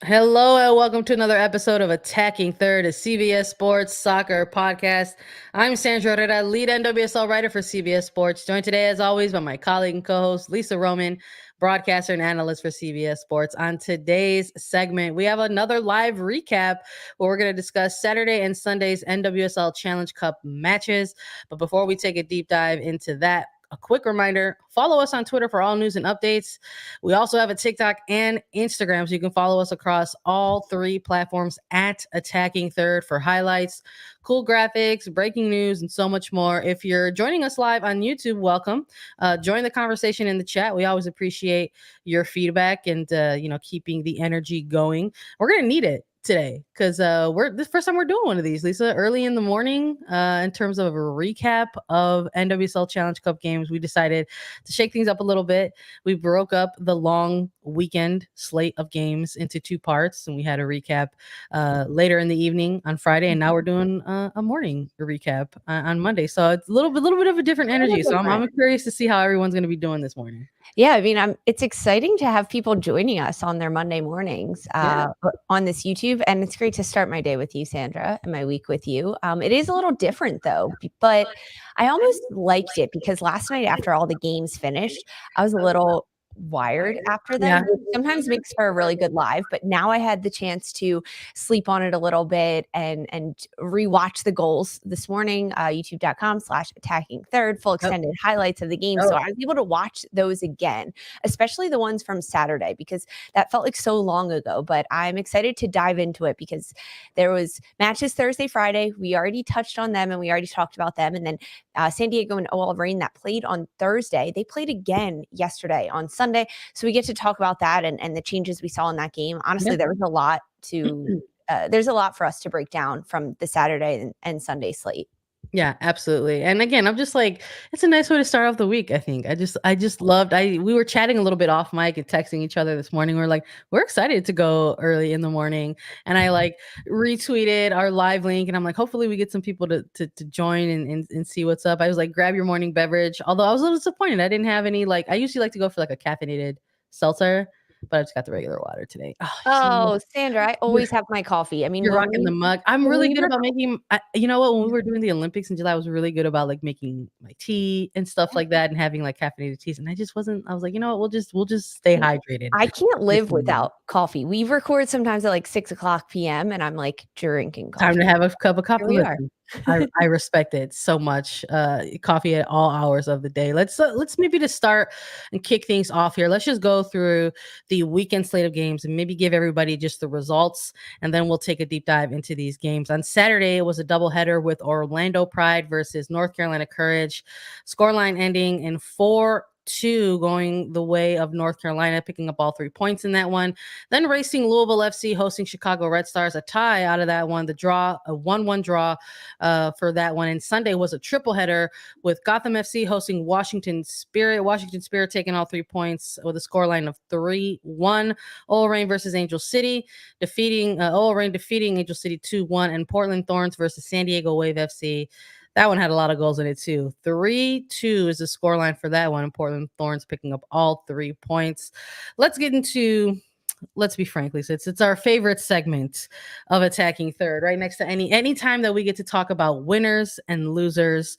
Hello and welcome to another episode of Attacking Third, a CBS Sports Soccer podcast. I'm Sandra and Herrera, lead NWSL writer for CBS Sports, joined today as always by my colleague and co-host Lisa Roman, broadcaster and analyst for CBS Sports. On today's segment, we have another live recap where we're going to discuss Saturday and Sunday's NWSL Challenge Cup matches. But before we take a deep dive into that, a quick reminder, follow us on Twitter for all news and updates. We also have a TikTok and Instagram, so you can follow us across all three platforms at Attacking Third for highlights, cool graphics, breaking news, and so much more. If you're joining us live on YouTube, welcome. Join the conversation in the chat. We always appreciate your feedback and keeping the energy going. We're gonna need it today because we're this first time we're doing one of these, Lisa, early in the morning. In terms of a recap of NWSL Challenge Cup games, we decided to shake things up a little bit. We broke up the long weekend slate of games into two parts, and we had a recap later in the evening on Friday, and now we're doing a morning recap on Monday. So it's a little bit of a different energy. So I'm curious to see how everyone's going to be doing this morning. Yeah, I mean, it's exciting to have people joining us on their Monday mornings on this YouTube, and it's great to start my day with you, Sandra, and my week with you. It is a little different though, but I almost liked it because last night after all the games finished, I was a little wired after them, which sometimes makes for a really good live, but now I had the chance to sleep on it a little bit and rewatch the goals this morning, youtube.com/attacking third, full extended highlights of the game. So I was able to watch those again, especially the ones from Saturday, because that felt like so long ago, but I'm excited to dive into it because there was matches Thursday, Friday. We already touched on them and we already talked about them. And then San Diego and OL Reign that played on Thursday, they played again yesterday on Sunday. So we get to talk about that and the changes we saw in that game. Honestly, there was a lot there's a lot for us to break down from the Saturday and Sunday slate. Yeah, absolutely. And again, I'm just like, it's a nice way to start off the week. I think I just loved, we were chatting a little bit off mic and texting each other this morning. We're like, we're excited to go early in the morning. And I like retweeted our live link and I'm like, hopefully we get some people to join and see what's up. I was like, grab your morning beverage. Although I was a little disappointed. I didn't have any, I usually like to go for like a caffeinated seltzer, but I just got the regular water today. Oh, Sandra, I always have my coffee. I mean, you're rocking the mug. I'm really good about making, you know what, when we were doing the Olympics in July, I was really good about like making my tea and stuff like that and having like caffeinated teas. And I just wasn't, I was like, you know what, we'll just stay hydrated. I can't live without coffee. We record sometimes at like 6:00 p.m. and I'm like drinking coffee. Time to have a cup of coffee. I respect it so much. Coffee at all hours of the day. Let's maybe to start and kick things off here. Let's just go through the weekend slate of games and maybe give everybody just the results, and then we'll take a deep dive into these games. On Saturday, it was a doubleheader with Orlando Pride versus North Carolina Courage. Scoreline ending in 4-2, going the way of North Carolina, picking up all 3 points in that one. Then Racing Louisville FC hosting Chicago Red Stars, a tie out of that one. The draw, a 1-1 draw for that one. And Sunday was a triple header with Gotham FC hosting Washington Spirit. Washington Spirit taking all 3 points with a scoreline of 3-1. OL Reign versus Angel City, OL Reign defeating Angel City 2-1. And Portland Thorns versus San Diego Wave FC. That one had a lot of goals in it too. 3-2 is the scoreline for that one. And Portland Thorns picking up all 3 points. Let's get into, let's be frank, Lisa, it's our favorite segment of Attacking Third, right next to any time that we get to talk about winners and losers.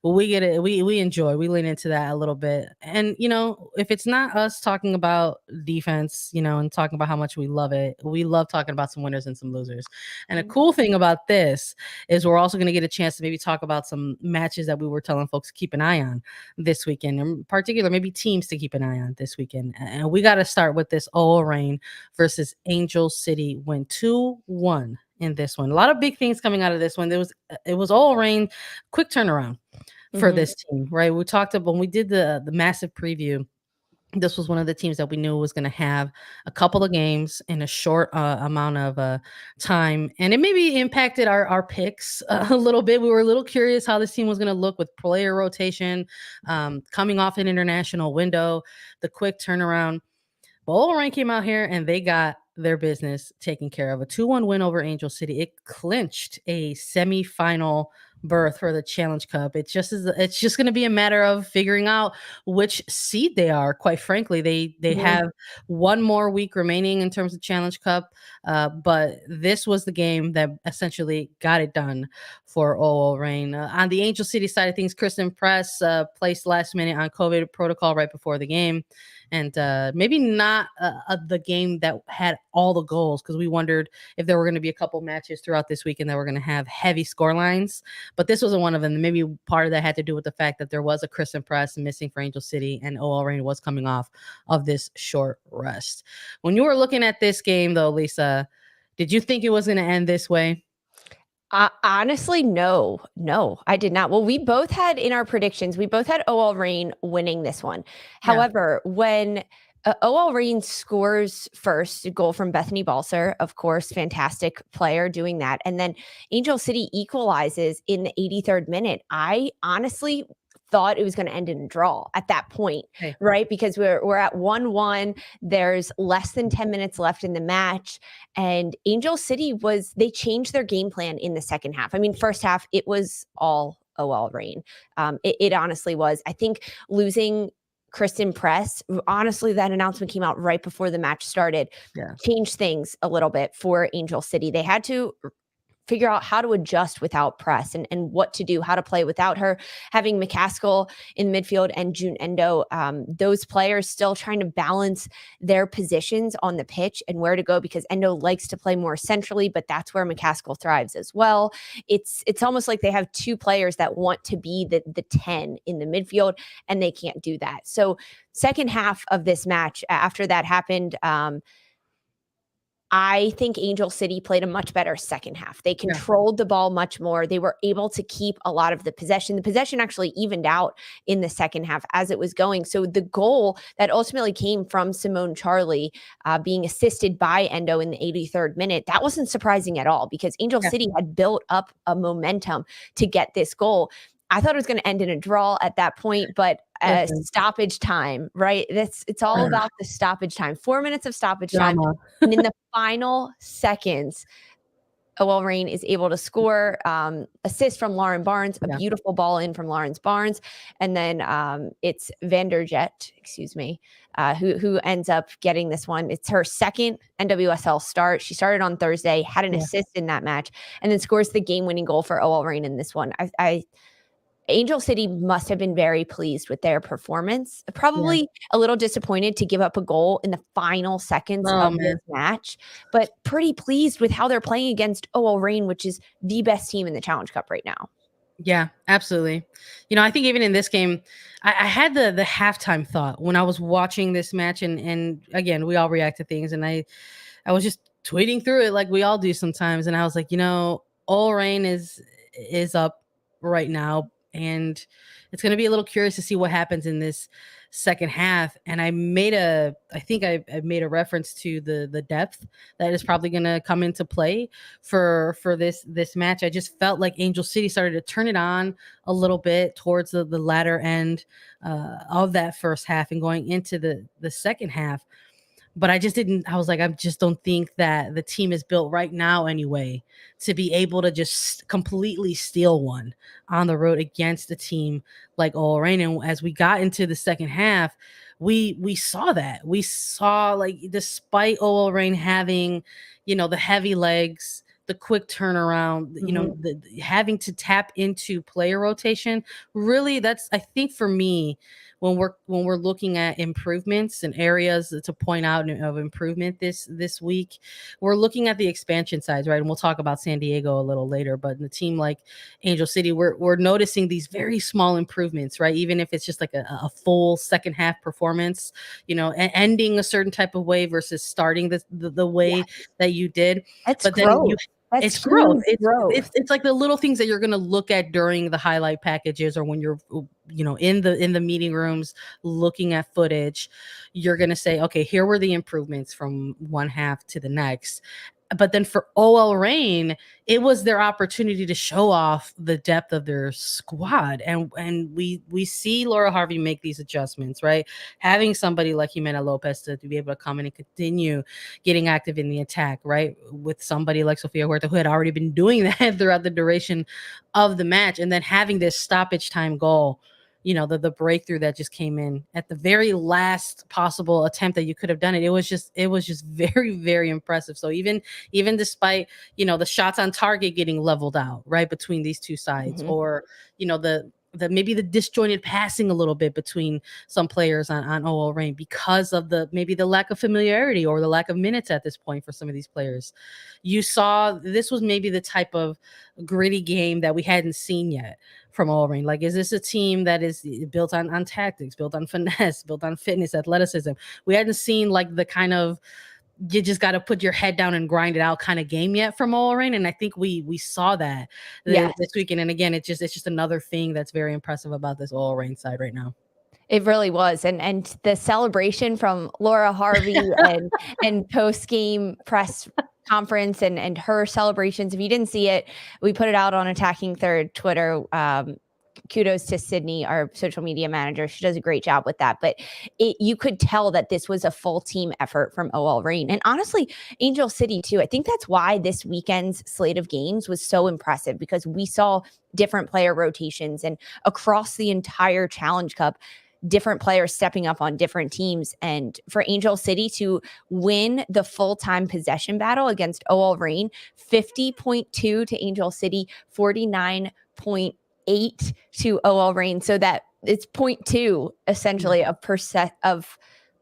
We get it, we lean into that a little bit. And if it's not us talking about defense, and talking about how much we love it, we love talking about some winners and some losers. And a cool thing about this is we're also going to get a chance to maybe talk about some matches that we were telling folks to keep an eye on this weekend, in particular maybe teams to keep an eye on this weekend. And we got to start with this OL Reign versus Angel City, win 2-1 in this one. A lot of big things coming out of this one. It was OL Reign, quick turnaround for this team, right? We talked about when we did the massive preview. This was one of the teams that we knew was going to have a couple of games in a short amount of time. And it maybe impacted our picks a little bit. We were a little curious how this team was going to look with player rotation, coming off an international window, the quick turnaround. OL Reign came out here and they got their business taken care of. A 2-1 win over Angel City. It clinched a semifinal berth for the Challenge Cup. It's just going to be a matter of figuring out which seed they are. Quite frankly, they have one more week remaining in terms of Challenge Cup, but this was the game that essentially got it done for OL Reign. On the Angel City side of things, Kristen Press placed last minute on COVID protocol right before the game. And maybe not the game that had all the goals, because we wondered if there were going to be a couple matches throughout this weekend that were going to have heavy score lines. But this wasn't one of them. Maybe part of that had to do with the fact that there was a Kristen Press missing for Angel City, and OL Reign was coming off of this short rest. When you were looking at this game, though, Lisa, did you think it was going to end this way? Honestly, no, I did not. Well, we both had in our predictions, we both had OL Reign winning this one. Yeah. However, when OL Reign scores first, a goal from Bethany Balser, of course, fantastic player doing that. And then Angel City equalizes in the 83rd minute. I honestly thought it was going to end in a draw at that point, right? Because we're at 1-1. There's less than 10 minutes left in the match. And Angel City they changed their game plan in the second half. I mean, first half, it was all OL Reign. It honestly was. I think losing Kristen Press, honestly, that announcement came out right before the match started, changed things a little bit for Angel City. They had to figure out how to adjust without Press and what to do, how to play without her. Having McCaskill in midfield and June Endo, those players still trying to balance their positions on the pitch and where to go, because Endo likes to play more centrally, but that's where McCaskill thrives as well. It's almost like they have two players that want to be the 10 in the midfield, and they can't do that. So second half of this match, after that happened, I think Angel City played a much better second half. They controlled the ball much more. They were able to keep a lot of the possession. The possession actually evened out in the second half as it was going. So the goal that ultimately came from Simone Charlie being assisted by Endo in the 83rd minute, that wasn't surprising at all, because Angel City had built up a momentum to get this goal. I thought it was going to end in a draw at that point, but stoppage time, right? It's all about the stoppage time. 4 minutes of stoppage time. And in the final seconds, OL Reign is able to score, assist from Lauren Barnes, a beautiful ball in from Lawrence Barnes. And then it's Vanderjet, who ends up getting this one. It's her second NWSL start. She started on Thursday, had an assist in that match, and then scores the game-winning goal for OL Reign in this one. Angel City must have been very pleased with their performance. Probably a little disappointed to give up a goal in the final seconds of this match, but pretty pleased with how they're playing against OL Reign, which is the best team in the Challenge Cup right now. Yeah, absolutely. I think even in this game, I had the halftime thought when I was watching this match, and again, we all react to things, and I was just tweeting through it like we all do sometimes, and I was like, OL Reign is up right now, and it's going to be a little curious to see what happens in this second half. And I made I made a reference to the depth that is probably going to come into play for this match. I just felt like Angel City started to turn it on a little bit towards the latter end of that first half and going into the second half. But I was like, I just don't think that the team is built right now anyway to be able to just completely steal one on the road against a team like OL Reign. And as we got into the second half, we saw that. We saw, like, despite OL Reign having, the heavy legs, the quick turnaround, the having to tap into player rotation, really, that's, I think, for me, when we're looking at improvements and areas to point out of improvement this week, we're looking at the expansion sides, right? And we'll talk about San Diego a little later, but in a team like Angel City, we're noticing these very small improvements, right? Even if it's just like a full second half performance, ending a certain type of way versus starting the way that you did. That's growth. It's growth. It's like the little things that you're going to look at during the highlight packages, or when you're in the meeting rooms, looking at footage, you're going to say, okay, here were the improvements from one half to the next. But then for OL Reign, it was their opportunity to show off the depth of their squad. And we see Laura Harvey make these adjustments, right? Having somebody like Emina Lopez to be able to come in and continue getting active in the attack, right? With somebody like Sofia Huerta, who had already been doing that throughout the duration of the match. And then having this stoppage time goal, the breakthrough that just came in at the very last possible attempt that you could have done it. It was just very, very impressive. So even despite, the shots on target getting leveled out, right, between these two sides, or, the maybe the disjointed passing a little bit between some players on OL Reign because of maybe the lack of familiarity or the lack of minutes at this point for some of these players. You saw this was maybe the type of gritty game that we hadn't seen yet from OL Reign. Like, is this a team that is built on tactics, built on finesse, built on fitness, athleticism? We hadn't seen like the kind of you just got to put your head down and grind it out kind of game yet from OL Reign. And I think we saw that this weekend. And again, it's just another thing that's very impressive about this OL Reign side right now. It really was. And the celebration from Laura Harvey and post-game press conference and her celebrations. If you didn't see it, we put it out on Attacking Third Twitter. Kudos to Sydney, our social media manager. She does a great job with that. But you could tell that this was a full team effort from OL Reign. And honestly, Angel City too. I think that's why this weekend's slate of games was so impressive, because we saw different player rotations, and across the entire Challenge Cup, different players stepping up on different teams. And for Angel City to win the full-time possession battle against OL Reign, 50.2 to Angel City, 49.8 to OL Reign. So that it's 0.2 essentially of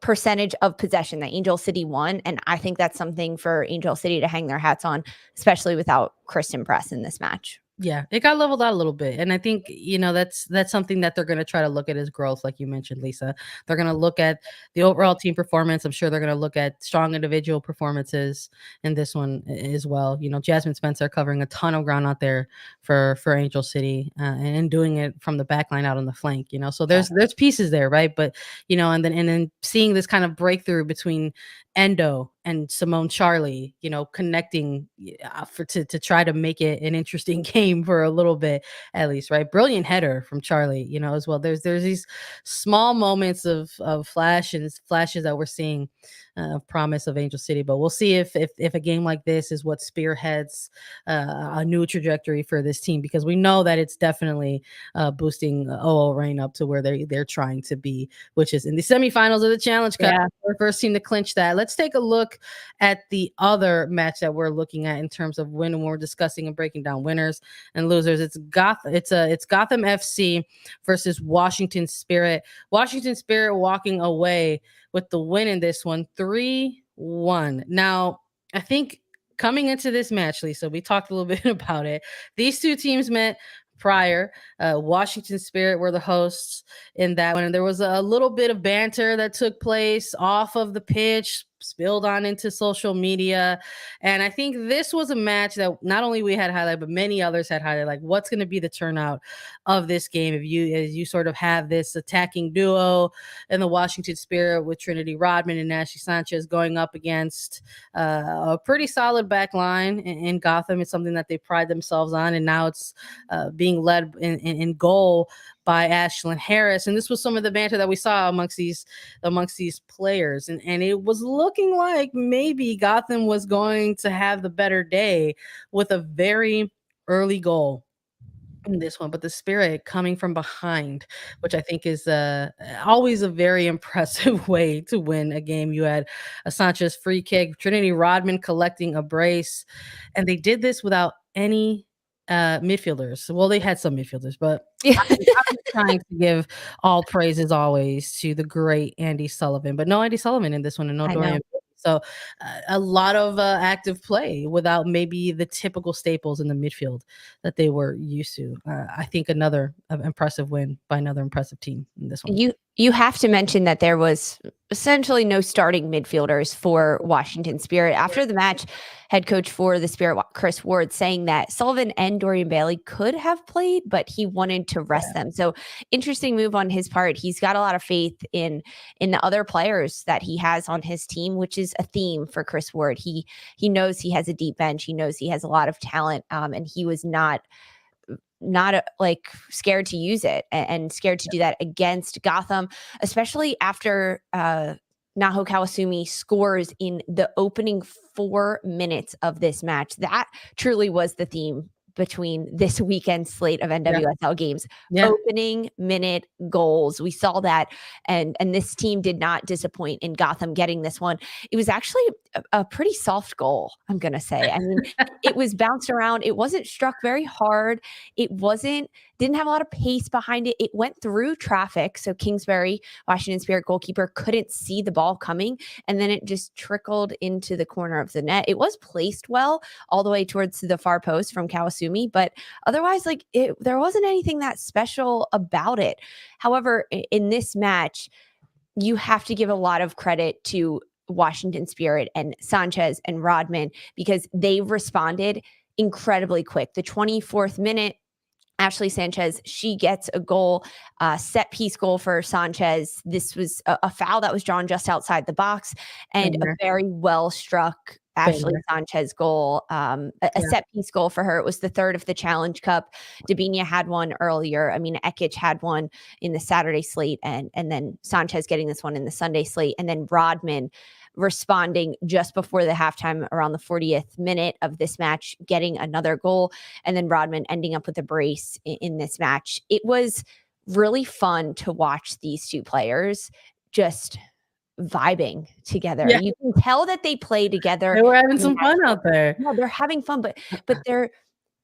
percentage of possession that Angel City won. And I think that's something for Angel City to hang their hats on, especially without Kristen Press in this match. Yeah, it got leveled out a little bit. And I think, that's something that they're going to try to look at as growth, like you mentioned, Lisa. They're going to look at the overall team performance. I'm sure they're going to look at strong individual performances in this one as well. Jasmine Spencer covering a ton of ground out there for Angel City, and doing it from the back line out on the flank, so there's pieces there, right? But, and then seeing this kind of breakthrough between Endo and Simone Charlie, connecting to try to make it an interesting game for a little bit at least, right? Brilliant header from Charlie, as well. There's these small moments of flashes that we're seeing of promise of Angel City, but we'll see if a game like this is what spearheads a new trajectory for this team, because we know that it's definitely boosting OL Reign up to where they're trying to be, which is in the semifinals of the Challenge Cup. Yeah. Our first team to clinch that. Let's take a look at the other match that we're looking at in terms of when we're discussing and breaking down winners and losers. It's Gotham FC versus Washington Spirit. Washington Spirit walking away with the win in this one, 3-1. Now, I think coming into this match, Lisa, we talked a little bit about it. These two teams met prior. Washington Spirit were the hosts in that one, and there was a little bit of banter that took place off of the pitch, spilled on into social media. And I think this was a match that not only we had highlighted, but many others had highlighted, like what's going to be the turnout of this game as you sort of have this attacking duo in the Washington Spirit with Trinity Rodman and Ashley Sanchez going up against a pretty solid back line in Gotham. It's something that they pride themselves on, and now it's being led in goal by Ashlyn Harris. And this was some of the banter that we saw amongst these players. And it was looking like maybe Gotham was going to have the better day with a very early goal in this one, but the Spirit coming from behind, which I think is always a very impressive way to win a game. You had a Sanchez free kick, Trinity Rodman collecting a brace, and they did this without any midfielders. Well, they had some midfielders, but I'm trying to give all praises always to the great Andy Sullivan, but no Andy Sullivan in this one, and no Dorian. So a lot of active play without maybe the typical staples in the midfield that they were used to. I think another impressive win by another impressive team in this one. You have to mention that there was essentially no starting midfielders for Washington Spirit. After the match, head coach for the Spirit, Chris Ward, saying that Sullivan and Dorian Bailey could have played, but he wanted to rest them. So interesting move on his part. He's got a lot of faith in the other players that he has on his team, which is a theme for Chris Ward. He knows he has a deep bench. He knows he has a lot of talent, and he was not like scared to use it and scared to do that against Gotham, especially after Naho Kawasumi scores in the opening 4 minutes of this match. That truly was the theme between this weekend slate of NWSL games. Opening minute goals. We saw that, and this team did not disappoint in Gotham getting this one. It was actually a pretty soft goal, I'm going to say. I mean, it was bounced around. It wasn't struck very hard. It didn't have a lot of pace behind it. It went through traffic. So Kingsbury, Washington Spirit goalkeeper, couldn't see the ball coming. And then it just trickled into the corner of the net. It was placed well all the way towards the far post from Kawasumi, but otherwise, there wasn't anything that special about it. However, in this match, you have to give a lot of credit to Washington Spirit and Sanchez and Rodman because they responded incredibly quick. The 24th minute, Ashley Sanchez, she gets a goal, set piece goal for Sanchez. This was a foul that was drawn just outside the box and a very well struck Ashley Sanchez goal, a set piece goal for her. It was the third of the Challenge Cup. Dabinia had one earlier. I mean, Ekic had one in the Saturday slate, and then Sanchez getting this one in the Sunday slate, and then Rodman responding just before the halftime around the 40th minute of this match, getting another goal, and then Rodman ending up with a brace in this match. It was really fun to watch these two players just vibing together. You can tell that they play together. They were having some fun out there. No, they're having fun, but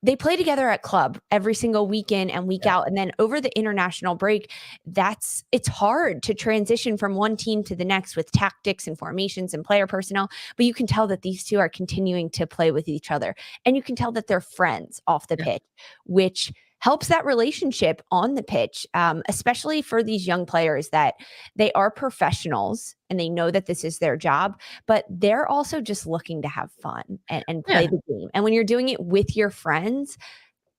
they play together at club every single weekend and week out. And then over the international break, it's hard to transition from one team to the next with tactics and formations and player personnel. But you can tell that these two are continuing to play with each other. And you can tell that they're friends off the pitch, which helps that relationship on the pitch, especially for these young players that they are professionals and they know that this is their job, but they're also just looking to have fun and play the game. And when you're doing it with your friends,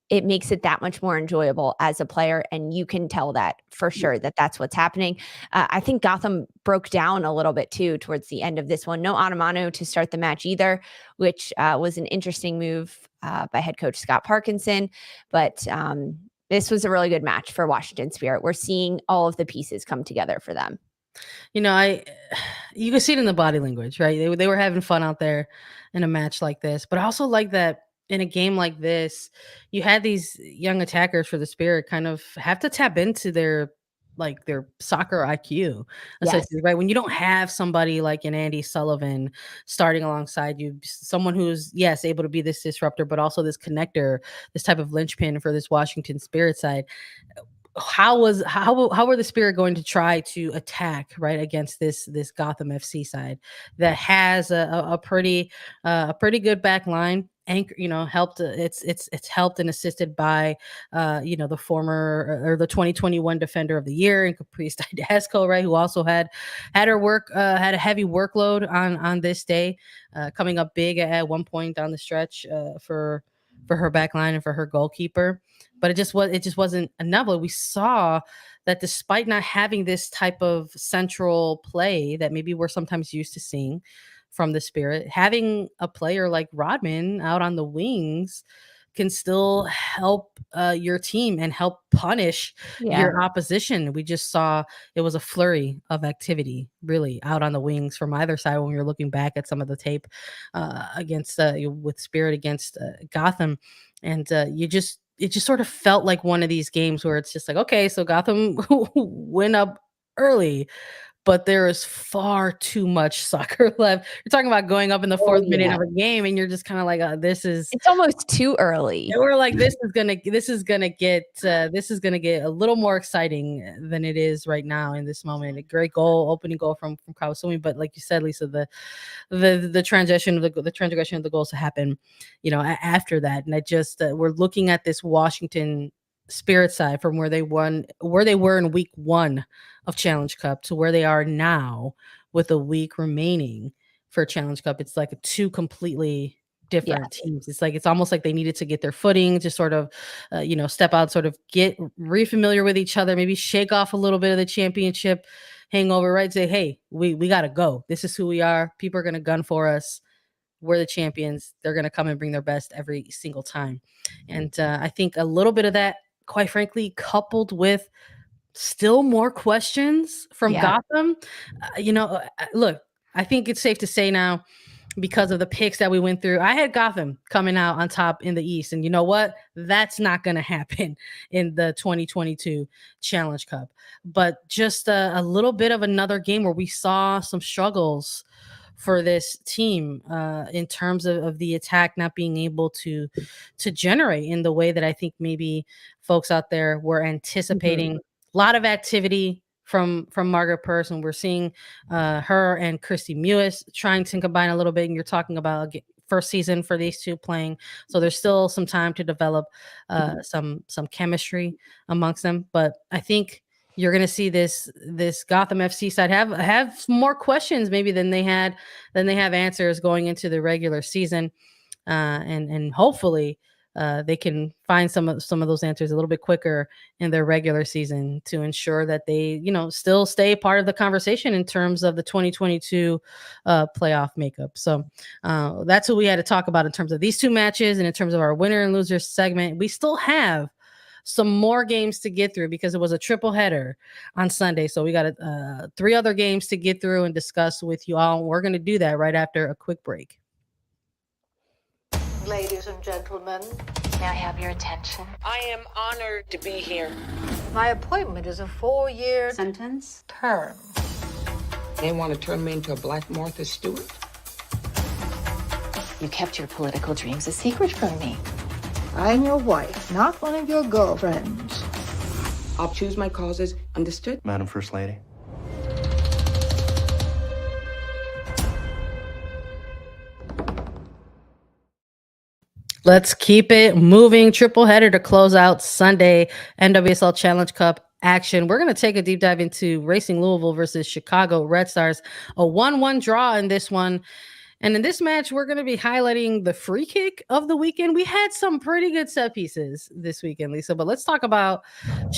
it makes it that much more enjoyable as a player. And you can tell that for sure that that's what's happening. I think Gotham broke down a little bit too towards the end of this one. No Anamanu to start the match either, which was an interesting move by head coach Scott Parkinson. But this was a really good match for Washington Spirit. We're seeing all of the pieces come together for them. You know, you can see it in the body language, right? They were having fun out there in a match like this, but I also like that in a game like this, you had these young attackers for the Spirit kind of have to tap into their soccer IQ, essentially, right? When you don't have somebody like an Andy Sullivan starting alongside you, someone who's able to be this disruptor, but also this connector, this type of linchpin for this Washington Spirit side. How were the Spirit going to try to attack right against this Gotham FC side that has a pretty good back line? Anchor, helped. It's helped and assisted by, the former or the 2021 Defender of the Year and Caprice Didasco, right? Who also had a heavy workload on this day, coming up big at one point down the stretch for her back line and for her goalkeeper. But it just wasn't enough. We saw that despite not having this type of central play that maybe we're sometimes used to seeing from the Spirit, having a player like Rodman out on the wings can still help your team and help punish your opposition. We just saw it was a flurry of activity really out on the wings from either side when we were looking back at some of the tape against with Spirit against Gotham. And it just sort of felt like one of these games where it's just like, okay, so Gotham went up early, but there is far too much soccer left. You're talking about going up in the fourth minute of a game, and you're just kind of like, it's almost too early. We're like, this is gonna get a little more exciting than it is right now in this moment. A great opening goal from Kawasumi, but like you said, Lisa, the transition of the goals to happen, after that, and I just we're looking at this Washington Spirit side from where they were in week 1 of Challenge Cup to where they are now with a week remaining for Challenge Cup. It's like two completely different teams. It's like, it's almost like they needed to get their footing, to sort of, step out, sort of get re-familiar with each other, maybe shake off a little bit of the championship hangover, right? Say, hey, we got to go. This is who we are. People are going to gun for us. We're the champions. They're going to come and bring their best every single time. And I think a little bit of that, quite frankly, coupled with still more questions from Gotham. Look, I think it's safe to say now, because of the picks that we went through, I had Gotham coming out on top in the East. And you know what? That's not going to happen in the 2022 Challenge Cup. But just a little bit of another game where we saw some struggles for this team in terms of the attack not being able to generate in the way that I think maybe folks out there were anticipating. A lot of activity from Margaret Purse, and we're seeing her and Christy Mewis trying to combine a little bit. And you're talking about first season for these two playing, so there's still some time to develop some chemistry amongst them. But I think you're going to see this Gotham FC side have more questions maybe than they have answers going into the regular season, and hopefully they can find some of those answers a little bit quicker in their regular season to ensure that they still stay part of the conversation in terms of the 2022 playoff makeup. So that's what we had to talk about in terms of these two matches, and in terms of our winner and loser segment. We still have some more games to get through because it was a triple header on Sunday. So we got 3 other games to get through and discuss with you all. We're going to do that right after a quick break. Ladies and gentlemen, may I have your attention? I am honored to be here. My appointment is a 4-year Sentence? term. They want to turn me into a Black Martha Stewart? You kept your political dreams a secret from me. I'm your wife, not one of your girlfriends. I'll choose my causes, understood? Madam First Lady. Let's keep it moving. Triple header to close out Sunday NWSL Challenge Cup action. We're going to take a deep dive into Racing Louisville versus Chicago Red Stars. A 1-1 draw in this one. And in this match, we're going to be highlighting the free kick of the weekend. We had some pretty good set pieces this weekend, Lisa, but let's talk about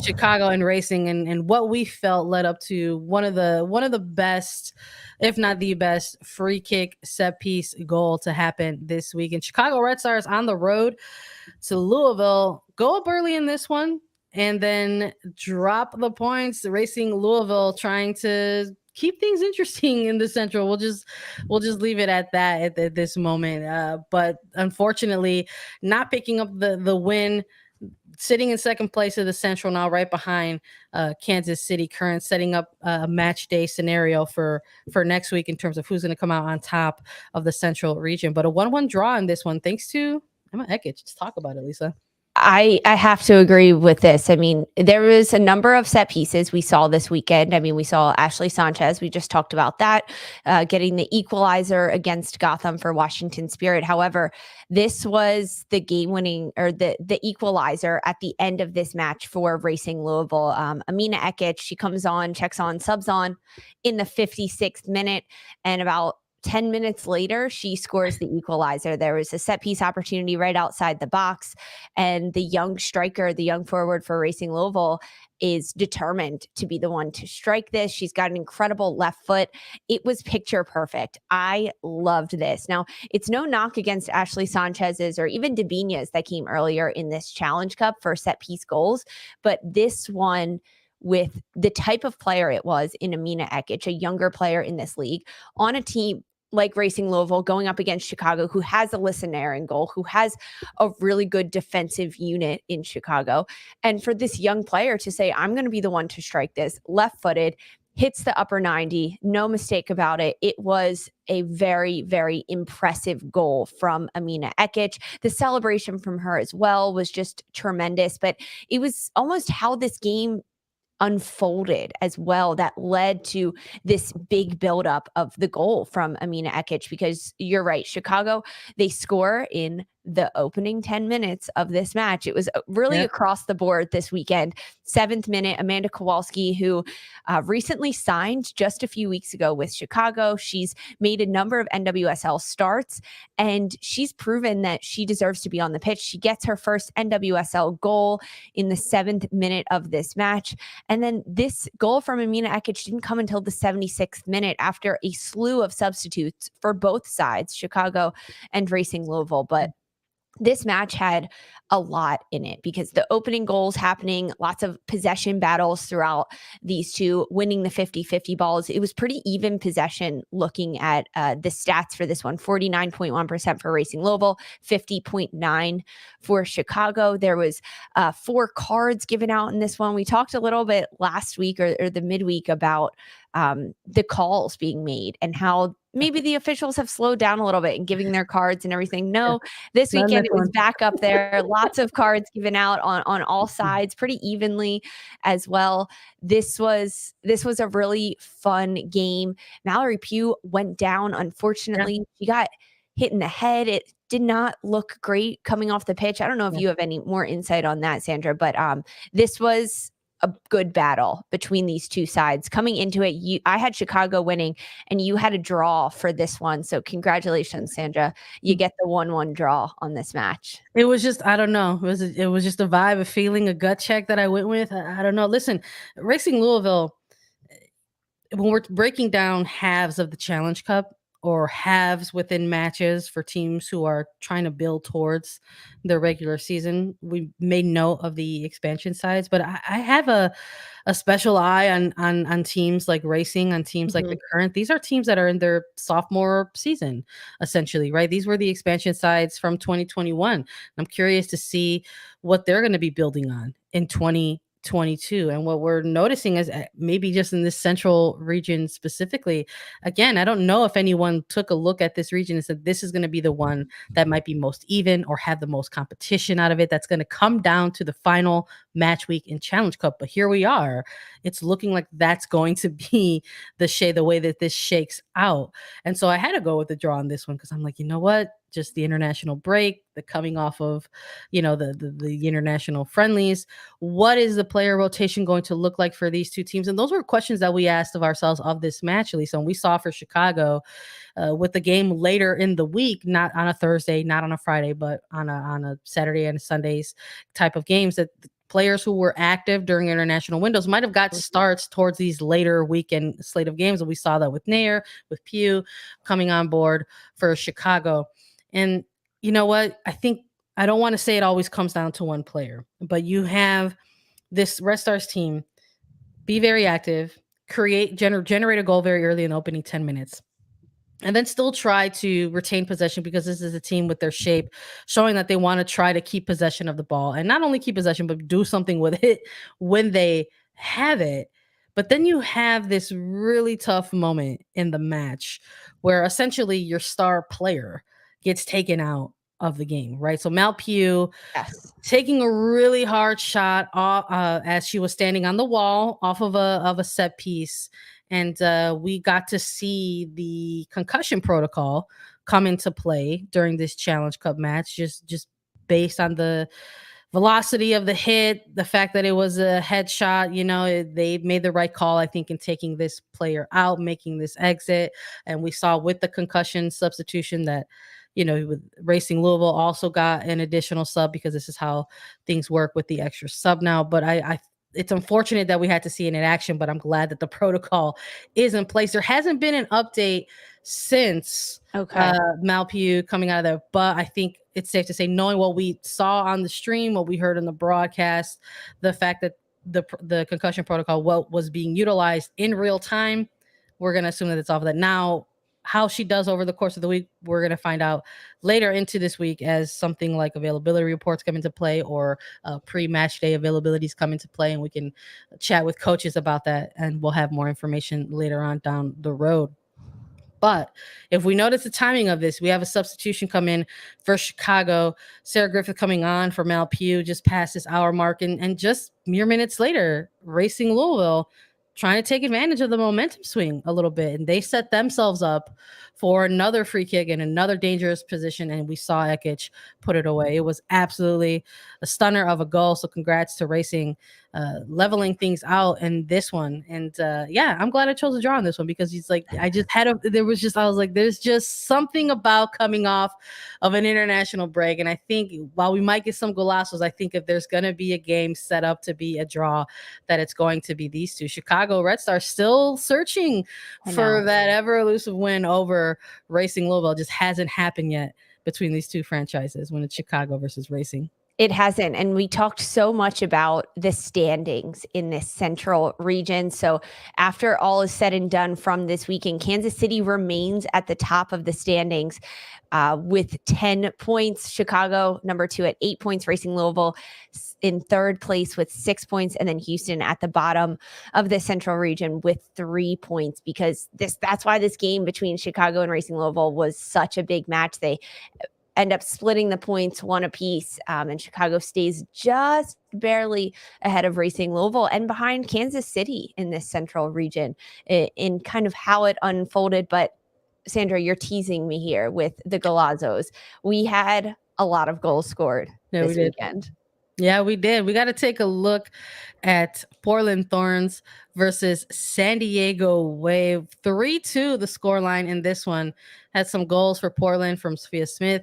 Chicago and Racing and what we felt led up to one of the best, if not the best, free kick set piece goal to happen this week. And Chicago Red Stars on the road to Louisville, go up early in this one and then drop the points. Racing Louisville trying to keep things interesting in the Central. We'll just leave it at that at this moment. But unfortunately, not picking up the win, sitting in second place of the Central now, right behind Kansas City Current, setting up a match day scenario for next week in terms of who's going to come out on top of the Central region. But a 1-1 draw in this one, thanks to Emma Ekic. Let's talk about it, Lisa. I have to agree with this. I mean, there was a number of set pieces we saw this weekend. I mean, we saw Ashley Sanchez. We just talked about that, getting the equalizer against Gotham for Washington Spirit. However, this was the game-winning or the equalizer at the end of this match for Racing Louisville. Emina Ekic, she comes on, checks on, subs on in the 56th minute, and about 10 minutes later, she scores the equalizer. There was a set piece opportunity right outside the box, and the young striker, the young forward for Racing Louisville, is determined to be the one to strike this. She's got an incredible left foot. It was picture perfect. I loved this. Now, it's no knock against Ashley Sanchez's or even Davina's that came earlier in this Challenge Cup for set piece goals, but this one, with the type of player it was in Emina Ekic, a younger player in this league, on a team like Racing Louisville going up against Chicago, who has a listener in goal, who has a really good defensive unit in Chicago. And for this young player to say, I'm going to be the one to strike this, left-footed, hits the upper 90, no mistake about it. It was a very, very impressive goal from Emina Ekic. The celebration from her as well was just tremendous, but it was almost how this game unfolded as well that led to this big buildup of the goal from Emina Ekic, because you're right, Chicago, they score in the opening 10 minutes of this match. It was really across the board this weekend. 7th minute, Amanda Kowalski, who recently signed just a few weeks ago with Chicago. She's made a number of NWSL starts, and she's proven that she deserves to be on the pitch. She gets her first NWSL goal in the 7th minute of this match. And then this goal from Emina Ekic didn't come until the 76th minute after a slew of substitutes for both sides, Chicago and Racing Louisville. But this match had a lot in it because the opening goals happening, lots of possession battles throughout these two, winning the 50-50 balls. It was pretty even possession looking at the stats for this one, 49.1% for Racing Louisville, 50.9% for Chicago. There was 4 cards given out in this one. We talked a little bit last week or the midweek about the calls being made and how maybe the officials have slowed down a little bit and giving their cards and everything. No, this weekend it was back up there. Lots of cards given out on all sides pretty evenly as well. This was a really fun game. Mallory Pugh went down. Unfortunately, she got hit in the head. It did not look great coming off the pitch. I don't know if you have any more insight on that, Sandra, but this was a good battle between these two sides. Coming into it, I had Chicago winning and you had a draw for this one. So congratulations, Sandra. You get the 1-1 draw on this match. It was just, I don't know. It was just a vibe, a feeling, a gut check that I went with. I don't know. Listen, Racing Louisville, when we're breaking down halves of the Challenge Cup or halves within matches for teams who are trying to build towards their regular season, we made note of the expansion sides, but I have a special eye on teams like Racing, on teams like the Current. These are teams that are in their sophomore season, essentially, right? These were the expansion sides from 2021. I'm curious to see what they're going to be building on in 2022. And what we're noticing is maybe just in this central region specifically, again, I don't know if anyone took a look at this region and said this is going to be the one that might be most even or have the most competition out of it. That's going to come down to the final match week in Challenge Cup. But here we are. It's looking like that's going to be the way that this shakes out. And so I had to go with the draw on this one because I'm like, you know what? Just the international break, the coming off of, the international friendlies. What is the player rotation going to look like for these two teams? And those were questions that we asked of ourselves of this match, Lisa. And we saw for Chicago with the game later in the week, not on a Thursday, not on a Friday, but on a Saturday and Sundays type of games, that players who were active during international windows might have got starts towards these later weekend slate of games. And we saw that with Nair, with Pugh coming on board for Chicago. And you know what? I don't want to say it always comes down to one player, but you have this Red Stars team be very active, generate a goal very early in the opening 10 minutes, and then still try to retain possession because this is a team with their shape, showing that they want to try to keep possession of the ball and not only keep possession, but do something with it when they have it. But then you have this really tough moment in the match where essentially your star player gets taken out of the game, right? So Mal Pugh taking a really hard shot as she was standing on the wall off of a set piece. And we got to see the concussion protocol come into play during this Challenge Cup match, just based on the velocity of the hit, the fact that it was a headshot. They made the right call, I think, in taking this player out, making this exit. And we saw with the concussion substitution that, with Racing Louisville also got an additional sub because this is how things work with the extra sub now. But it's unfortunate that we had to see it in action, but I'm glad that the protocol is in place. There hasn't been an update since Mal Pugh coming out of there, but I think it's safe to say, knowing what we saw on the stream, what we heard in the broadcast, the fact that the concussion protocol was being utilized in real time, we're going to assume that it's off of that. Now, how she does over the course of the week, we're going to find out later into this week as something like availability reports come into play or pre-match day availabilities come into play, and we can chat with coaches about that, and we'll have more information later on down the road. But if we notice the timing of this, we have a substitution come in for Chicago. Sarah Griffith coming on for Mal Pugh just past this hour mark, and just mere minutes later, Racing Louisville trying to take advantage of the momentum swing a little bit, and they set themselves up for another free kick in another dangerous position, and we saw Ekic put it away. It was absolutely a stunner of a goal, so congrats to Racing leveling things out in this one. And I'm glad I chose to draw on this one, because he's like, I was like, there's just something about coming off of an international break, and I think while we might get some golazos, I think if there's going to be a game set up to be a draw, that it's going to be these two. Chicago Red Stars still searching for that ever elusive win over Racing Louisville. It just hasn't happened yet between these two franchises when it's Chicago versus Racing. It hasn't. And we talked so much about the standings in this central region. So after all is said and done from this weekend, Kansas City remains at the top of the standings with 10 points. Chicago, number 2 at 8 points. Racing Louisville in third place with 6 points. And then Houston at the bottom of the central region with 3 points, because that's why this game between Chicago and Racing Louisville was such a big match. They end up splitting the points one apiece, and Chicago stays just barely ahead of Racing Louisville and behind Kansas City in this central region in kind of how it unfolded. But Sandra, you're teasing me here with the Golazos. We had a lot of goals scored this weekend. Yeah, we did. We got to take a look at Portland Thorns versus San Diego Wave. 3-2 the scoreline in this one. Had some goals for Portland from Sophia Smith,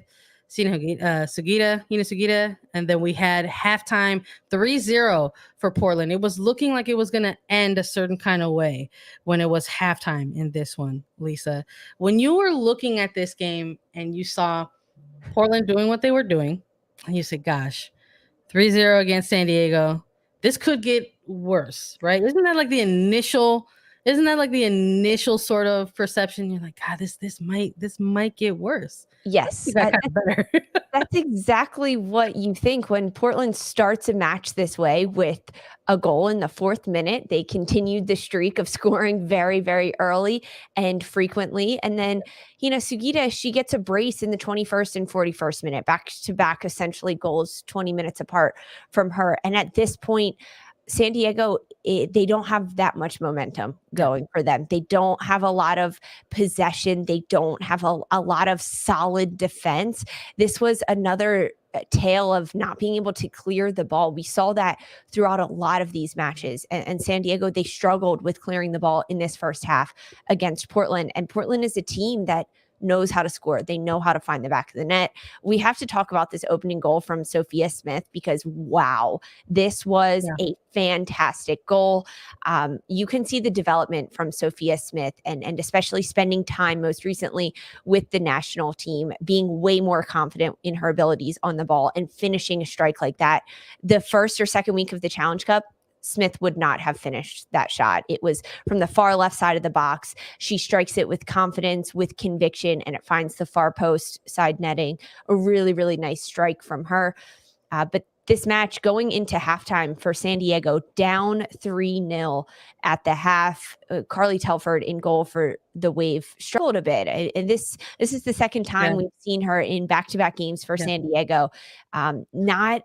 Hina Sugita, and then we had halftime 3-0 for Portland. It was looking like it was going to end a certain kind of way when it was halftime in this one, Lisa. When you were looking at this game and you saw Portland doing what they were doing, and you said, gosh, 3-0 against San Diego, this could get worse, right? Isn't that like the initial sort of perception? You're like, God, this might get worse. Yes, that's exactly what you think when Portland starts a match this way with a goal in the 4th minute. They continued the streak of scoring very, very early and frequently. And then, Sugita, she gets a brace in the 21st and 41st minute, back-to-back essentially goals 20 minutes apart from her. And at this point, San Diego, they don't have that much momentum going for them. They don't have a lot of possession. They don't have a lot of solid defense. This was another tale of not being able to clear the ball. We saw that throughout a lot of these matches. And San Diego, they struggled with clearing the ball in this first half against Portland. And Portland is a team that knows how to score. They know how to find the back of the net. We have to talk about this opening goal from Sophia Smith, because wow, this was a fantastic goal. You can see the development from Sophia Smith and especially spending time most recently with the national team, being way more confident in her abilities on the ball and finishing a strike like that. The first or second week of the Challenge Cup, Smith would not have finished that shot. It was from the far left side of the box. She strikes it with confidence, with conviction, and it finds the far post side netting. A really, really nice strike from her. But this match going into halftime for San Diego, down 3-0 at the half. Carly Telford in goal for the Wave struggled a bit. And this is the second time we've seen her in back-to-back games for San Diego. Not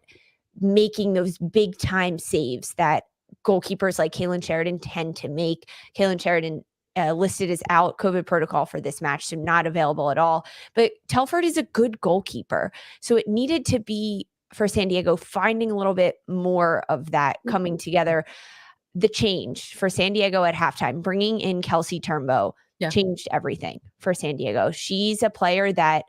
making those big time saves that goalkeepers like Kaylin Sheridan tend to make. Kaylin Sheridan listed as out COVID protocol for this match, so not available at all. But Telford is a good goalkeeper. So it needed to be for San Diego finding a little bit more of that coming together. The change for San Diego at halftime, bringing in Kelsey Turnbow, changed everything for San Diego. She's a player that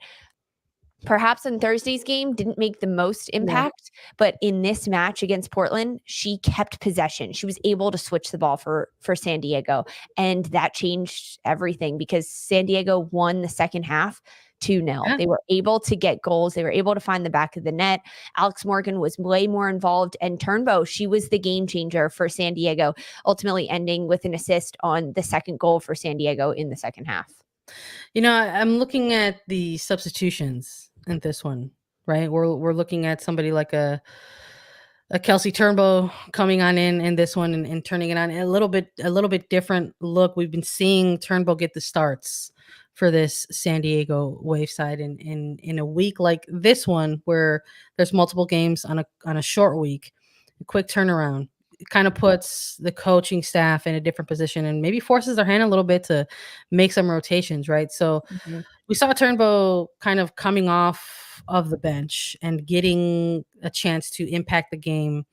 perhaps in Thursday's game didn't make the most impact, but in this match against Portland, she kept possession. She was able to switch the ball for San Diego, and that changed everything because San Diego won the second half 2-0. They were able to get goals. They were able to find the back of the net. Alex Morgan was way more involved, and Turnbow, she was the game changer for San Diego, ultimately ending with an assist on the second goal for San Diego in the second half. I'm looking at the substitutions in this one, right? We're looking at somebody like a Kelsey Turnbow coming on in this one and turning it on a little bit different look. We've been seeing Turnbow get the starts for this San Diego Wave side in a week like this one where there's multiple games on a short week, a quick turnaround. kind of puts the coaching staff in a different position and maybe forces their hand a little bit to make some rotations, right? So we saw Turnbow kind of coming off of the bench and getting a chance to impact the game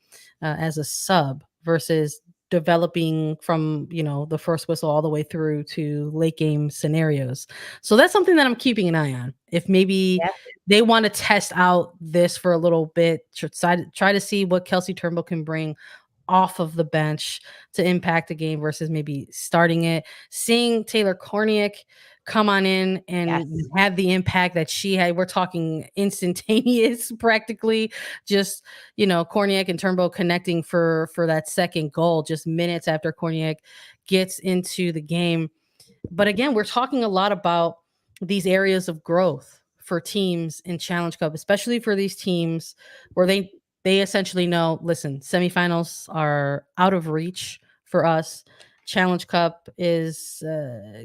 as a sub versus developing from the first whistle all the way through to late game scenarios. So that's something that I'm keeping an eye on. If maybe they want to test out this for a little bit, try to see what Kelsey Turnbull can bring off of the bench to impact the game versus maybe starting it. Seeing Taylor Korniak come on in and have the impact that she had. We're talking instantaneous, practically. Just Korniak and Turnbow connecting for that second goal just minutes after Korniak gets into the game. But again, we're talking a lot about these areas of growth for teams in Challenge Cup, especially for these teams where they essentially know, listen, semifinals are out of reach for us. Challenge Cup is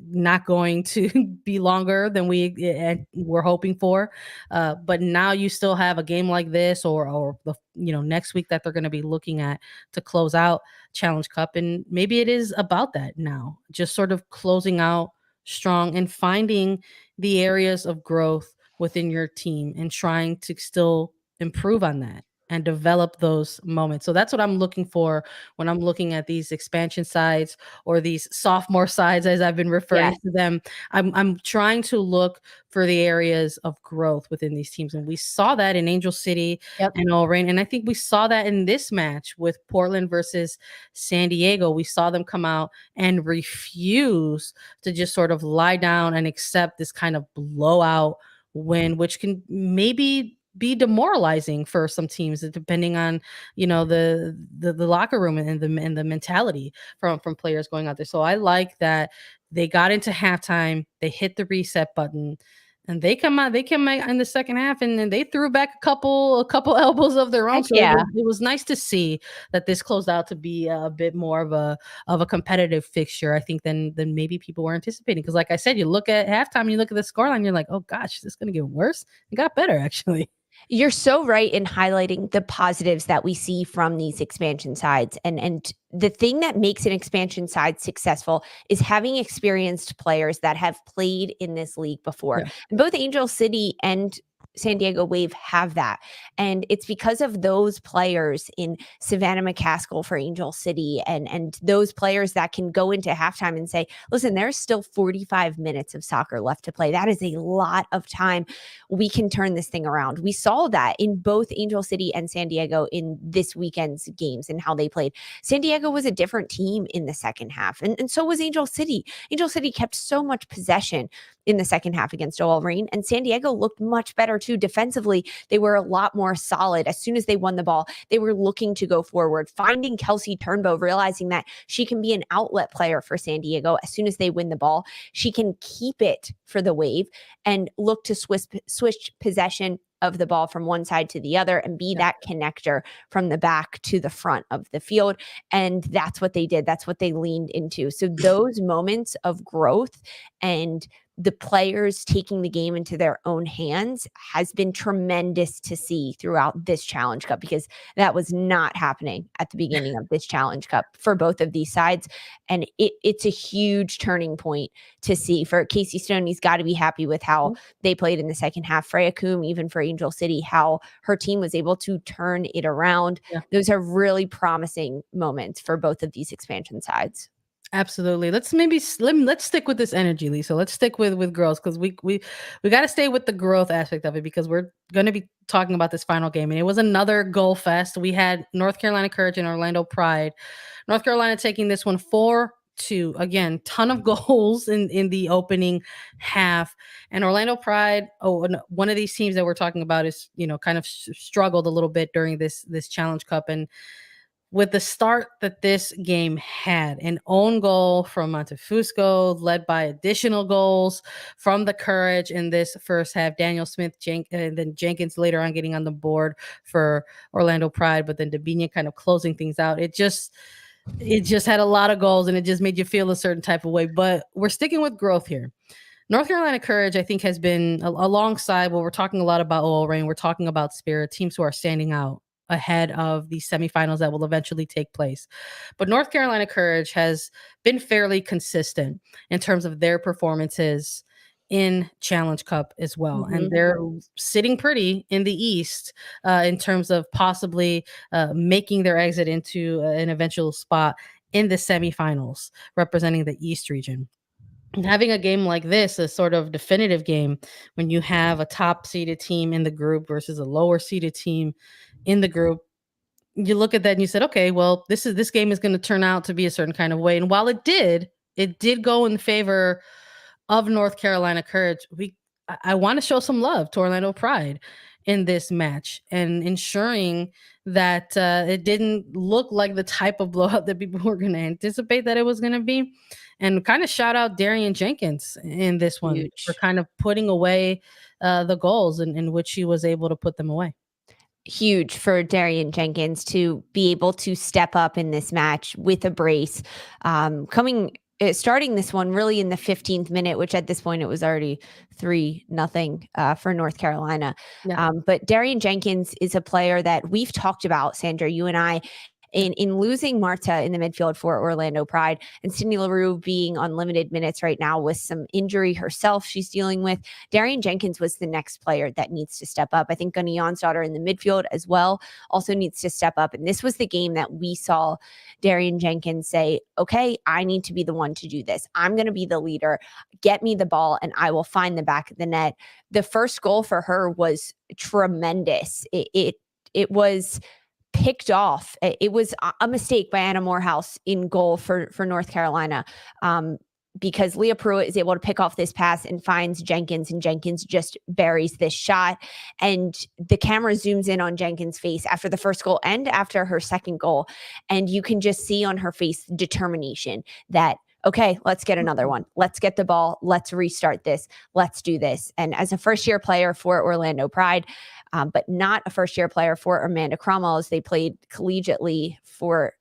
not going to be longer than we're hoping for. But now you still have a game like this or the next week that they're going to be looking at to close out Challenge Cup. And maybe it is about that now, just sort of closing out strong and finding the areas of growth within your team and trying to still improve on that and develop those moments. So that's what I'm looking for when I'm looking at these expansion sides or these sophomore sides, as I've been referring to them. I'm trying to look for the areas of growth within these teams. And we saw that in Angel City and All Rain. And I think we saw that in this match with Portland versus San Diego. We saw them come out and refuse to just sort of lie down and accept this kind of blowout win, which can maybe be demoralizing for some teams, depending on the locker room and the mentality from players going out there. So I like that they got into halftime, they hit the reset button, and they come out in the second half, and then they threw back a couple elbows of their own. So it was nice to see that this closed out to be a bit more of a competitive fixture, I think, than maybe people were anticipating. Because like I said, you look at halftime, you look at the scoreline, you're like, oh gosh, is this going to get worse? It got better, actually. You're so right in highlighting the positives that we see from these expansion sides. And the thing that makes an expansion side successful is having experienced players that have played in this league before. And both Angel City and San Diego Wave have that. And it's because of those players in Savannah McCaskill for Angel City and those players that can go into halftime and say, listen, there's still 45 minutes of soccer left to play. That is a lot of time. We can turn this thing around. We saw that in both Angel City and San Diego in this weekend's games and how they played. San Diego was a different team in the second half. And so was Angel City. Angel City kept so much possession in the second half against All Rain, and San Diego looked much better too. Defensively, they were a lot more solid. As soon as they won the ball, they were looking to go forward, finding Kelsey Turnbow, realizing that she can be an outlet player for San Diego. As soon as they win the ball, she can keep it for the Wave and look to switch possession of the ball from one side to the other and be that connector from the back to the front of the field. And that's what they did. That's what they leaned into. So those moments of growth and the players taking the game into their own hands has been tremendous to see throughout this Challenge Cup, because that was not happening at the beginning of this Challenge Cup for both of these sides. And it's a huge turning point to see. For Casey Stoney's got to be happy with how they played in the second half. Freya Coombe, even for Angel City, how her team was able to turn it around. Those are really promising moments for both of these expansion sides. Absolutely. Let's stick with this energy, Lisa. Let's stick with girls, because we got to stay with the growth aspect of it, because we're going to be talking about this final game. And it was another goal fest. We had North Carolina Courage and Orlando Pride. North Carolina taking this one 4-2. Again, ton of goals in the opening half. And Orlando Pride, one of these teams that we're talking about is, kind of struggled a little bit during this Challenge Cup. And with the start that this game had, an own goal from Montefusco, led by additional goals from the Courage in this first half. Daniel Smith, and then Jenkins later on getting on the board for Orlando Pride, but then Dabinia kind of closing things out. It just had a lot of goals, and it just made you feel a certain type of way. But we're sticking with growth here. North Carolina Courage, I think, has been alongside, well, we're talking a lot about All Rain, we're talking about Spirit, teams who are standing out ahead of the semifinals that will eventually take place. But North Carolina Courage has been fairly consistent in terms of their performances in Challenge Cup as well. And they're sitting pretty in the East in terms of possibly making their exit into an eventual spot in the semifinals representing the East region. And having a game like this, a sort of definitive game, when you have a top seeded team in the group versus a lower seeded team in the group, you look at that and you said, okay, well, this game is going to turn out to be a certain kind of way. And while it did go in favor of North Carolina Courage. I want to show some love to Orlando Pride in this match and ensuring that it didn't look like the type of blowout that people were going to anticipate that it was going to be. And kind of shout out Darian Jenkins in this one for kind of putting away the goals in which she was able to put them away. Huge for Darian Jenkins to be able to step up in this match with a brace, starting this one really in the 15th minute, which at this point it was already 3-0 for North Carolina. Yeah. But Darian Jenkins is a player that we've talked about, Sandra, you and I, in losing Marta in the midfield for Orlando Pride, and Sydney LaRue being on limited minutes right now with some injury herself she's dealing with. Darian Jenkins was the next player that needs to step up. I think Gunny Jonsdottir in the midfield as well also needs to step up. And this was the game that we saw Darian Jenkins say, okay, I need to be the one to do this. I'm going to be the leader. Get me the ball and I will find the back of the net. The first goal for her was tremendous. It was picked off. It was a mistake by Anna Morehouse in goal for North Carolina, because Leah Pruitt is able to pick off this pass and finds Jenkins, and Jenkins just buries this shot. And the camera zooms in on Jenkins' face after the first goal and after her second goal. And you can just see on her face determination that, okay, let's get another one. Let's get the ball. Let's restart this. Let's do this. And as a first-year player for Orlando Pride, but not a first-year player for Amanda Cromwell, as they played collegiately for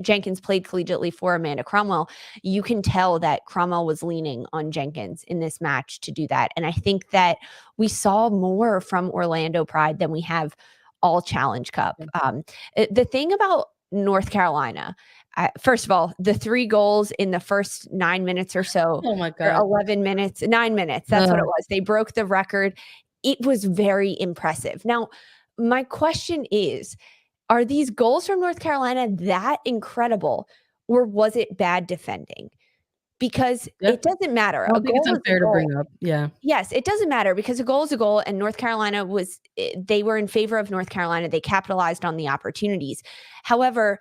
Jenkins played collegiately for Amanda Cromwell, you can tell that Cromwell was leaning on Jenkins in this match to do that. And I think that we saw more from Orlando Pride than we have all Challenge Cup. The thing about North Carolina, first of all, the 3 goals in the first 9 minutes or so, oh my God, 11 minutes, 9 minutes, that's what it was. They broke the record. It was very impressive. Now, my question is, are these goals from North Carolina that incredible, or was it bad defending? Because it doesn't matter. I don't think it's unfair to bring up. Yeah. Yes, it doesn't matter because a goal is a goal, and North Carolina they were in favor of North Carolina. They capitalized on the opportunities. However,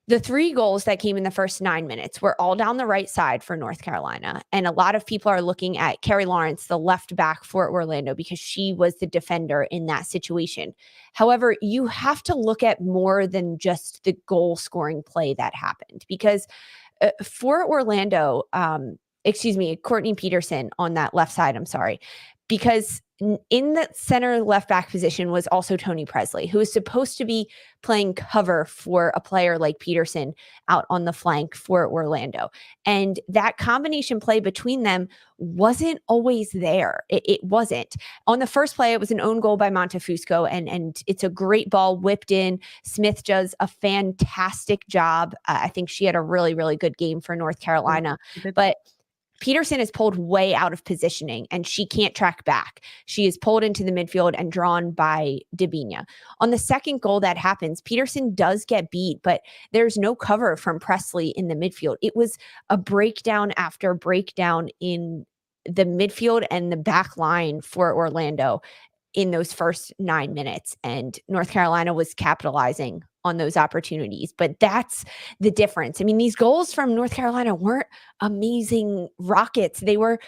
the 3 goals that came in the first 9 minutes were all down the right side for North Carolina. And a lot of people are looking at Carrie Lawrence, the left back for Orlando, because she was the defender in that situation. However, you have to look at more than just the goal scoring play that happened, because for Orlando, Courtney Peterson on that left side, because in the center left back position was also Tony Presley, who is supposed to be playing cover for a player like Peterson out on the flank for Orlando. And that combination play between them wasn't always there. It wasn't. On the first play, it was an own goal by Montefusco, and it's a great ball whipped in. Smith does a fantastic job. I think she had a really, really good game for North Carolina. But Peterson is pulled way out of positioning and she can't track back. She is pulled into the midfield and drawn by Debinha. On the second goal that happens, Peterson does get beat, but there's no cover from Presley in the midfield. It was a breakdown after breakdown in the midfield and the back line for Orlando in those first 9 minutes. And North Carolina was capitalizing on those opportunities. But that's the difference. I mean, these goals from North Carolina weren't amazing rockets. They were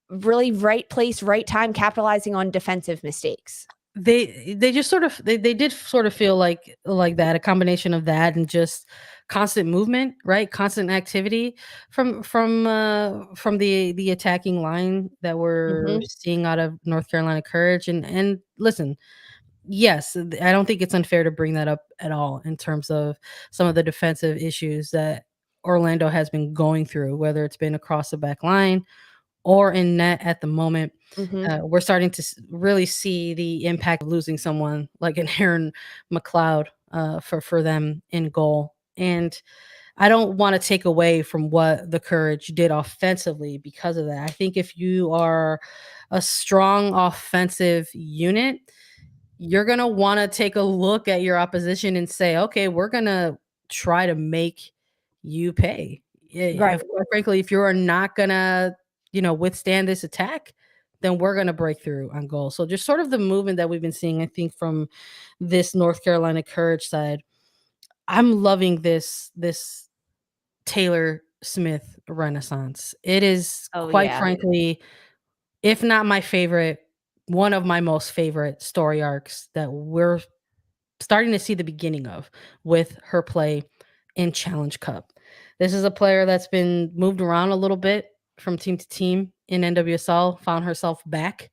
really right place, right time, capitalizing on defensive mistakes. They just sort of they did sort of feel like that, a combination of that and just constant movement, right? Constant activity from the attacking line that we're seeing out of North Carolina Courage. And listen, yes, I don't think it's unfair to bring that up at all in terms of some of the defensive issues that Orlando has been going through, whether it's been across the back line or in net at the moment. Mhm. We're starting to really see the impact of losing someone like an Aaron McLeod for them in goal. And I don't want to take away from what the Courage did offensively because of that. I think if you are a strong offensive unit, you're going to want to take a look at your opposition and say, okay, we're going to try to make you pay. Right. Quite frankly, if you're not going to, withstand this attack, then we're going to break through on goal. So just sort of the movement that we've been seeing, I think, from this North Carolina Courage side. I'm loving this Taylor Smith renaissance. It is, Oh, quite yeah. frankly, if not my favorite, one of my most favorite story arcs that we're starting to see the beginning of with her play in Challenge Cup. This is a player that's been moved around a little bit from team to team in NWSL, found herself back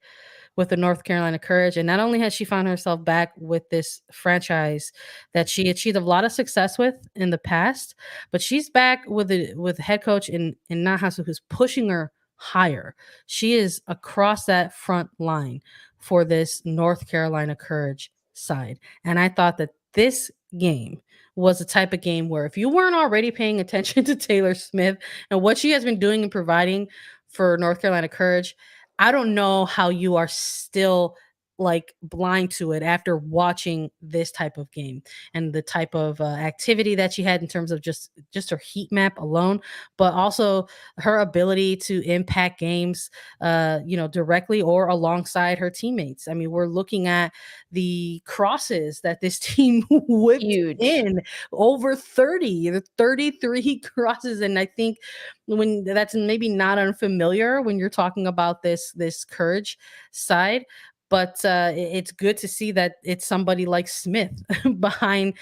with the North Carolina Courage. And not only has she found herself back with this franchise that she achieved a lot of success with in the past, but she's back with head coach in Nahasu who's pushing her higher. She is across that front line for this North Carolina Courage side. And I thought that this game was the type of game where if you weren't already paying attention to Taylor Smith and what she has been doing and providing for North Carolina Courage, I don't know how you are still like blind to it after watching this type of game and the type of activity that she had in terms of just her heat map alone, but also her ability to impact games, directly or alongside her teammates. I mean, we're looking at the crosses that this team whipped Huge. in over 33 crosses, and I think when that's maybe not unfamiliar when you're talking about this Courage side, but it's good to see that it's somebody like Smith behind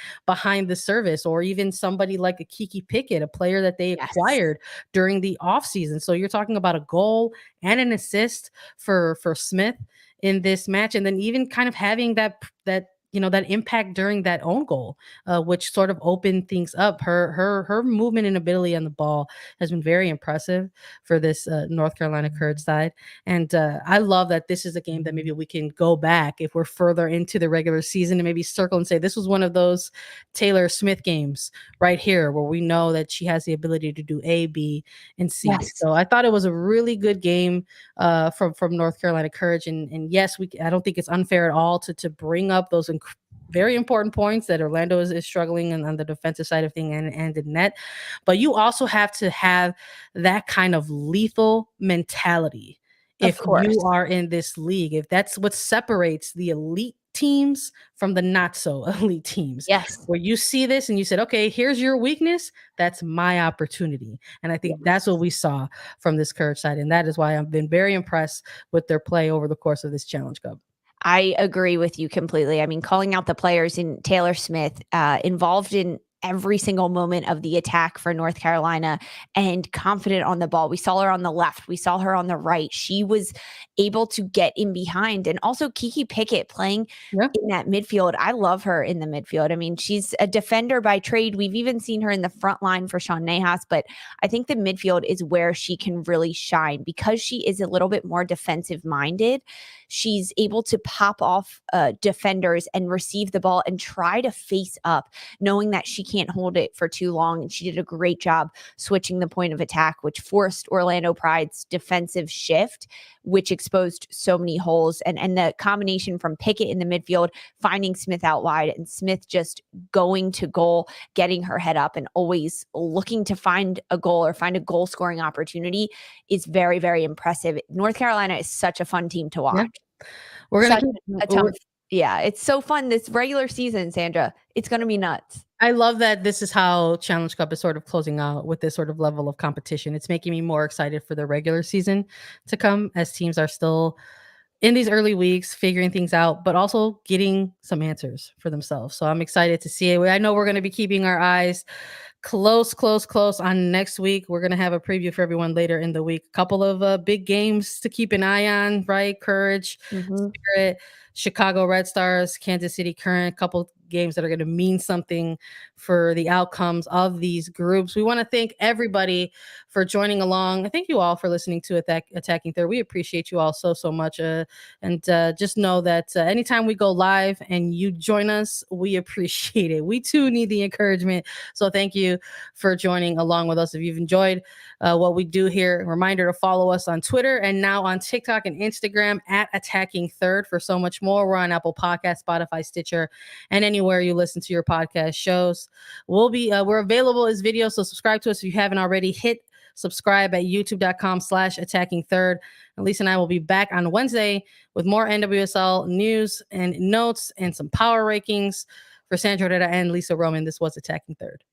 the service, or even somebody like a Ekic Pickett, a player that they Yes. acquired during the offseason. So you're talking about a goal and an assist for Smith in this match, and then even kind of having that that impact during that own goal, which sort of opened things up. Her movement and ability on the ball has been very impressive for this North Carolina Courage side. And I love that this is a game that maybe we can go back if we're further into the regular season and maybe circle and say this was one of those Taylor Smith games right here where we know that she has the ability to do A, B, and C. Yes. So I thought it was a really good game from North Carolina Courage. And yes, I don't think it's unfair at all to bring up those very important points that Orlando is struggling on the defensive side of things and in net. But you also have to have that kind of lethal mentality if you are in this league. If that's what separates the elite teams from the not so elite teams. Yes. Where you see this and you said, okay, here's your weakness. That's my opportunity. And I think that's what we saw from this Courage side. And that is why I've been very impressed with their play over the course of this Challenge Cup. I agree with you completely. I mean, calling out the players in Taylor Smith, involved in every single moment of the attack for North Carolina and confident on the ball. We saw her on the left. We saw her on the right. She was able to get in behind. And also Ekic Pickett playing in that midfield. I love her in the midfield. I mean, she's a defender by trade. We've even seen her in the front line for Sean Nahas, but I think the midfield is where she can really shine because she is a little bit more defensive minded. She's able to pop off defenders and receive the ball and try to face up, knowing that she can't hold it for too long. And she did a great job switching the point of attack, which forced Orlando Pride's defensive shift, which exposed so many holes. And the combination from Pickett in the midfield, finding Smith out wide, and Smith just going to goal, getting her head up and always looking to find a goal or find a goal scoring opportunity is very, very impressive. North Carolina is such a fun team to watch. We're going to yeah, it's so fun this regular season, Sandra. It's going to be nuts. I love that this is how Challenge Cup is sort of closing out with this sort of level of competition. It's making me more excited for the regular season to come as teams are still in these early weeks figuring things out, but also getting some answers for themselves. So I'm excited to see it. I know we're going to be keeping our eyes close on next week. We're going to have a preview for everyone later in the week. A couple of big games to keep an eye on, right? Courage, Spirit, Chicago Red Stars, Kansas City Current, a couple games that are going to mean something for the outcomes of these groups. We want to thank everybody for joining along. I thank you all for listening to Attacking Third. We appreciate you all so much. And just know that anytime we go live and you join us, we appreciate it. We too need the encouragement. So thank you for joining along with us. If you've enjoyed what we do here, reminder to follow us on Twitter and now on TikTok and Instagram at Attacking Third for so much more. We're on Apple Podcasts, Spotify, Stitcher, and anywhere you listen to your podcast shows. We're available as video, so subscribe to us if you haven't already. Hit subscribe at youtube.com/attacking third. And Lisa and I will be back on Wednesday with more NWSL news and notes and some power rankings. For Sandra and Lisa Roman, this was Attacking Third.